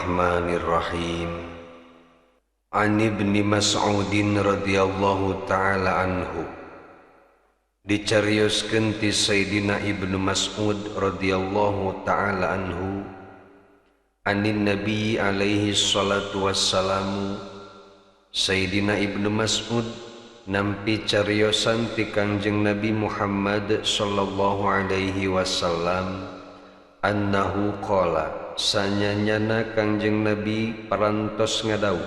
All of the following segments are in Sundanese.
Bismillahirrahmanirrahim. An Ibni Mas'udin radhiyallahu ta'ala anhu, dicarioskeun ti Sayyidina Ibnu Mas'ud radhiyallahu ta'ala anhu, anin Nabi alaihi salatu wassalamu, Sayyidina Ibnu Mas'ud nampi cariosan ti Kangjeng Nabi Muhammad sallallahu alaihi wasallam, annahu qala, sanyanyana Kangjeng Nabi parantos ngadawuh,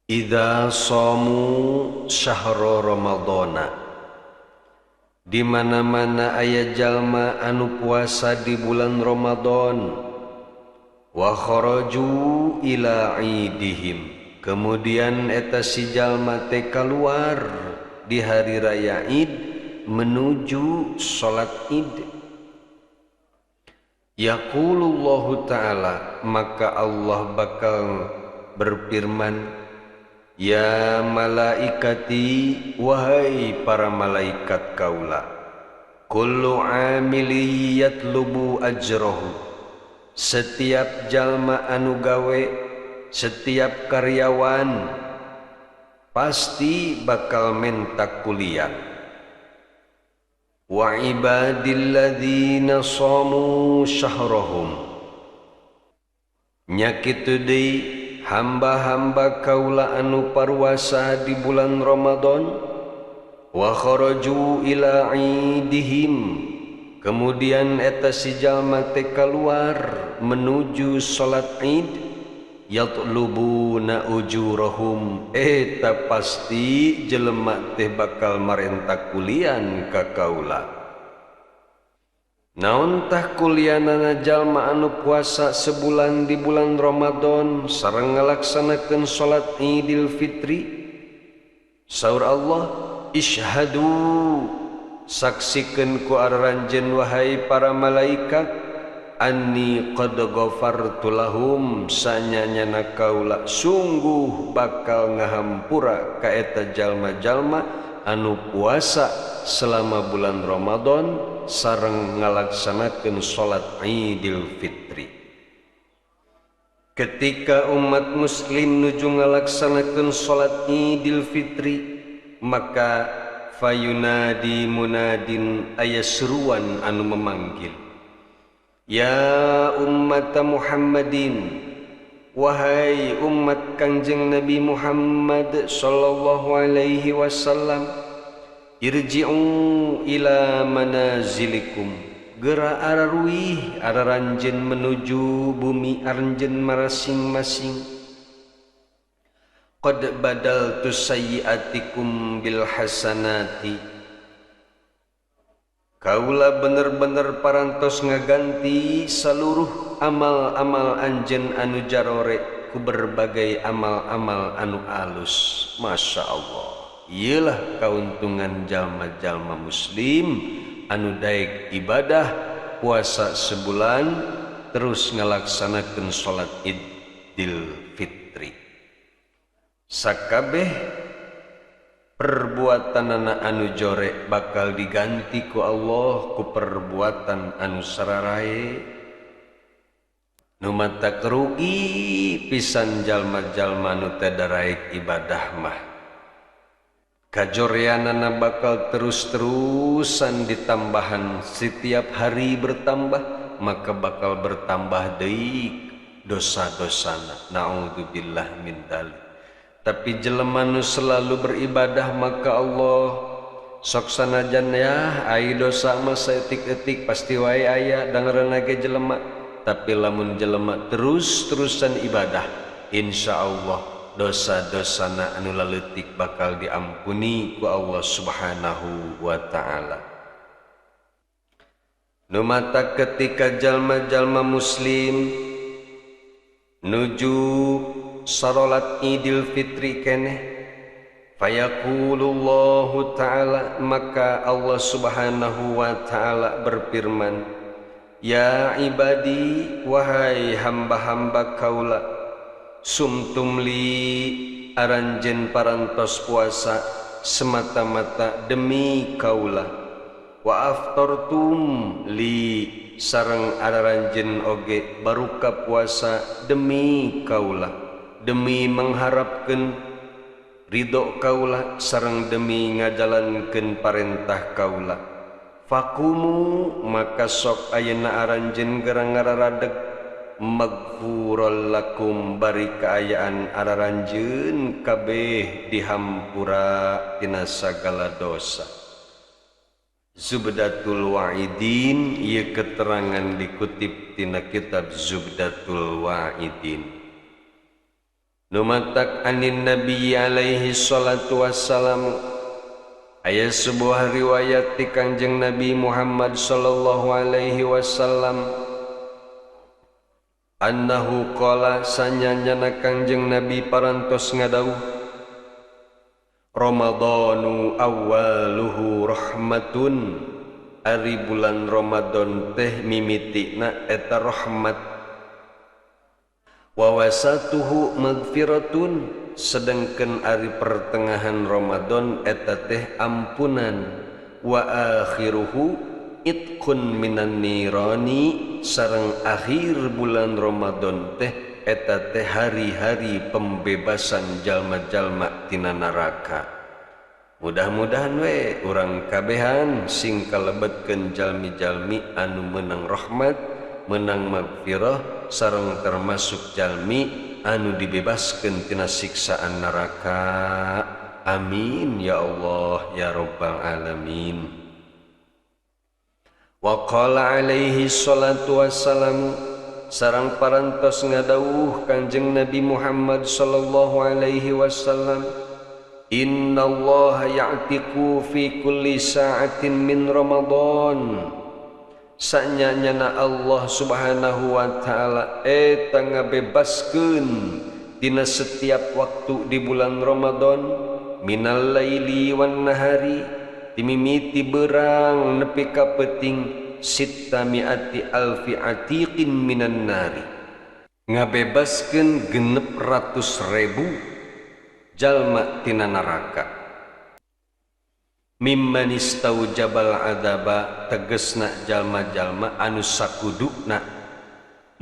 idza shamu syahra ramadhana, di mana-mana aya jalma anu puasa di bulan Ramadan, wa kharaju ila idihim, kemudian eta si jalma teh keluar di hari raya Id menuju salat Id. Yaqulullahu ta'ala, maka Allah bakal berfirman, ya malaikati, wahai para malaikat kaula, kullu amili yatlubu ajrahu, setiap jalma anu gawe, setiap karyawan pasti bakal mentak kuliah. Wa ibadilladzina shamu syahrahum, nyakitu deui hamba-hamba kaula anu parwasa di bulan Ramadan, wa kharaju ila idihim, kemudian eta si jalma teh keluar menuju salat Id, yatlubuna ujurahum, eta pasti jelema teh bakal marenta kulian ka kaula. Naon tah kulianana jalma anu puasa sebulan di bulan Ramadan sareng ngalaksanakeun salat Idul Fitri? Saur Allah, ishhadu, saksikeun ku araranjeun wahai para malaikat, anni qad ghafartu lahum, sanyanyana kaula sungguh bakal ngahampura ka eta jalma-jalma anu puasa selama bulan Ramadan sareng ngalaksanakeun salat Idul Fitri. Ketika umat muslim nuju ngalaksanakeun salat Idul Fitri, maka fayunadi munadin, aya seruan anu memanggil, ya ummat Muhammadin, wahai umat Kangjeng Nabi Muhammad sallallahu alaihi wasallam, irji'u ila manazilikum, geura araruih araranjeun menuju bumi aranjeun masing-masing. Qad badaltu sayyiatikum bil hasanati, kaula bener-bener parantos ngaganti seluruh amal-amal anjeun anu jarore ku berbagai amal-amal anu alus. Masya Allah, iyalah kauntungan jalma-jalma muslim anu daek ibadah puasa sebulan terus ngalaksanakeun salat Idul Fitri. Sakabeh perbuatanana anu jore bakal diganti ku Allah ku perbuatan anu sararae. Nu matak rugi pisan jalma-jalma nu teu daraek ibadah mah, kajoreanana bakal terus-terusan ditambahan, setiap hari bertambah, maka bakal bertambah deui dosa-dosana. Naudzubillah min dzalik. Tapi jelema nu selalu beribadah, maka Allah sok sanajan ya ai dosa mah saeutik-eutik pasti wae aya dangareuna ge jelema, tapi lamun jelema terus-terusan ibadah, insyaallah dosa-dosana anu laleutik bakal diampuni ku Allah Subhanahu wa ta'ala. Nu mata ketika jalma-jalma muslim nuju salat Idul Fitri keneh, fayaqulullahu ta'ala, maka Allah Subhanahu wa ta'ala berfirman, ya ibadi, wahai hamba-hamba kaula, sumtum li, aranjeun parantos puasa semata-mata demi kaula, wa aftartum li, sareng araranjeun oge baruka puasa demi kaula, demi mengharapkeun ridho kaula sareng demi ngajalankeun parentah kaula. Fakumu maka sok ayeuna aranjeun gerang ngararadeg magfurul lakum bari kaayaan araranjeun kabeh dihampura tina sagala dosa. Zubdatul Wa'idin, ieu keterangan dikutip tina kitab Zubdatul Wa'idin. Numatak anin Nabi alaihi salatu wassalam, aya sebuah riwayat ti Kangjeng Nabi Muhammad sallallahu alaihi wasallam, annahu qala sanyanyana Kangjeng Nabi parantos ngadawuh, Ramadhanu awwaluhu rahmatun, ari bulan Ramadan teh mimitina eta rahmat, wa wasatuhu magfiratun, sedengkeun ari pertengahan Ramadan eta teh ampunan, wa akhiruhu itqun minan nirani, sareng akhir bulan Ramadan teh eta teh hari-hari pembebasan jalma-jalma tina neraka. Mudah-mudahan we urang kabehan sing kalebetkeun jalmi-jalmi anu meunang rahmat, meunang magfirah, sareng termasuk jalmi anu dibebaskeun tina siksaan neraka. Amin ya Allah ya rabbal alamin. Wa qala alaihi salatu wassalamu, sarang parantos ngadawuh Kanjeng Nabi Muhammad sallallahu alaihi wasallam, innallaha ya'tiqu fi kulli sa'atin min Ramadan, sanyanyana Allah subhanahu wa ta'ala eta ngabebaskeun dina setiap waktu di bulan Ramadan, minal laili wan nahari, timimiti beurang nepi ka peuting, sitta mi'ati alfi atiqin minan nari, ngabebaskeun 600.000 jalma tina neraka. Mimman istaujabal adaba, tegesna jalma-jalma anu sakuduna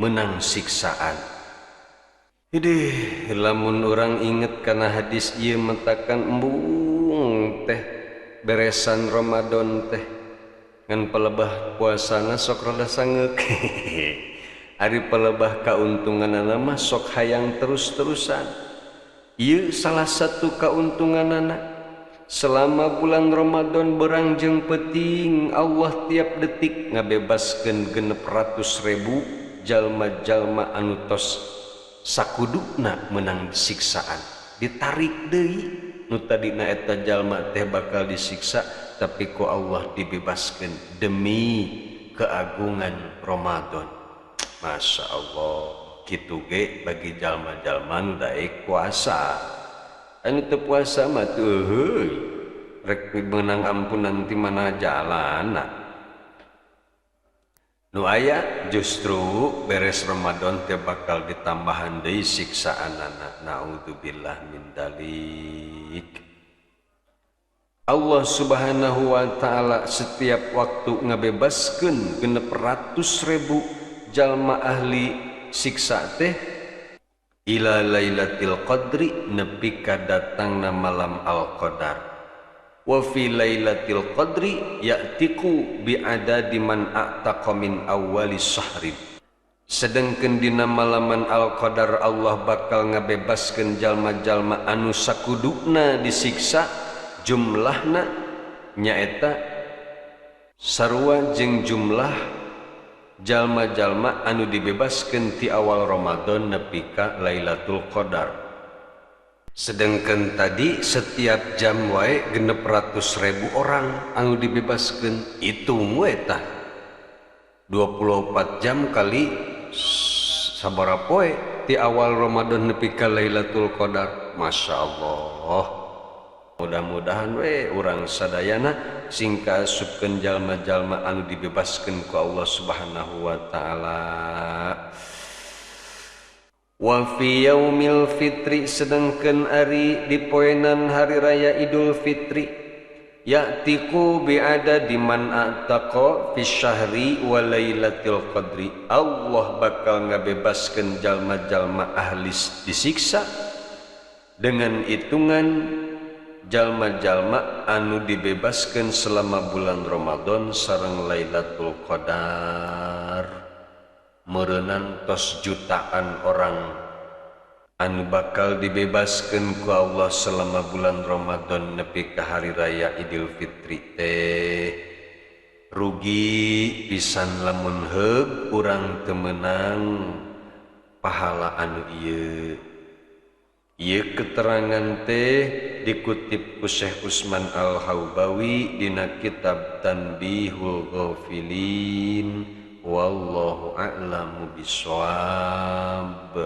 menang siksaan. Hidih, lamun urang inget kana hadis ieu mentakan embung teh beresan Ramadan teh ngan pelebah puasana sok rada sangeuk. Ari pelebah kauntunganana mah sok hayang terus-terusan. Ieu salah satu kauntunganana. Selama bulan Ramadan berang jeung peuting, Allah tiap detik ngabebaskeun 600.000 jalma-jalma anu tos sakudukna menang siksaan. Ditarik deui nu tadina eta jalma teh bakal disiksa, tapi ku Allah dibebaskan demi keagungan Ramadan. Masya Allah, kitu ge bagi jalma-jalma nu daek puasa. Anu teu puasa mah teu heuy, rek meunang ampunan ti mana jalana. Nu aya justru beres Ramadan teh bakal ditambahan deui siksaanana. Naudzubillah min dzalik. Allah subhanahu wa ta'ala setiap waktu ngabebaskeun 600.000 jalma ahli siksa teh ila lailatul qadri, nepi ka datangna malam al-qadar. Wa fi lailatul qadri ya'tiqu bi adadi man a'taqa min awwali syahrin, sedengkeun dina malaman al-qadar Allah bakal ngabebaskeun jalma-jalma anu sakudukna disiksa, jumlahna nyaeta sarua jeung jumlah jalma-jalma anu dibebaskeun ti awal Ramadan nepi ka Lailatul Qadar. Sedangkan tadi setiap jam wae 600.000 orang anu dibebaskeun, itu we tah 24 jam kali sabaraha poe ti awal Ramadan nepi ka Lailatul Qadar. Masya Allah. Mudah-mudahan we urang sadayana sing kaasupkeun jalma-jalma anu dibebaskeun ku Allah Subhanahu wa taala. Wa fi yaumil fitri, sedengkeun ari di poenan hari raya Idul Fitri, ya'tiku bi'adadi man a'taqa fi syahri wa lailatul qadri. Allah bakal ngabebaskeun jalma-jalma ahli disiksa dengan hitungan jalma-jalma anu dibebaskeun selama bulan Ramadan sareng Lailatul Qadar. Meureunnan tos jutaan orang anu bakal dibebaskeun ku Allah selama bulan Ramadan nepi ka hari raya Idul Fitri teh. Rugi pisan lamun heug urang teu meunang pahala anu ieu. Ieu keterangan teh dikutip ku Syekh Utsman Al-Haubawi dina kitab Tanbihul Ghafilin. Wallahu a'lamu bishawab.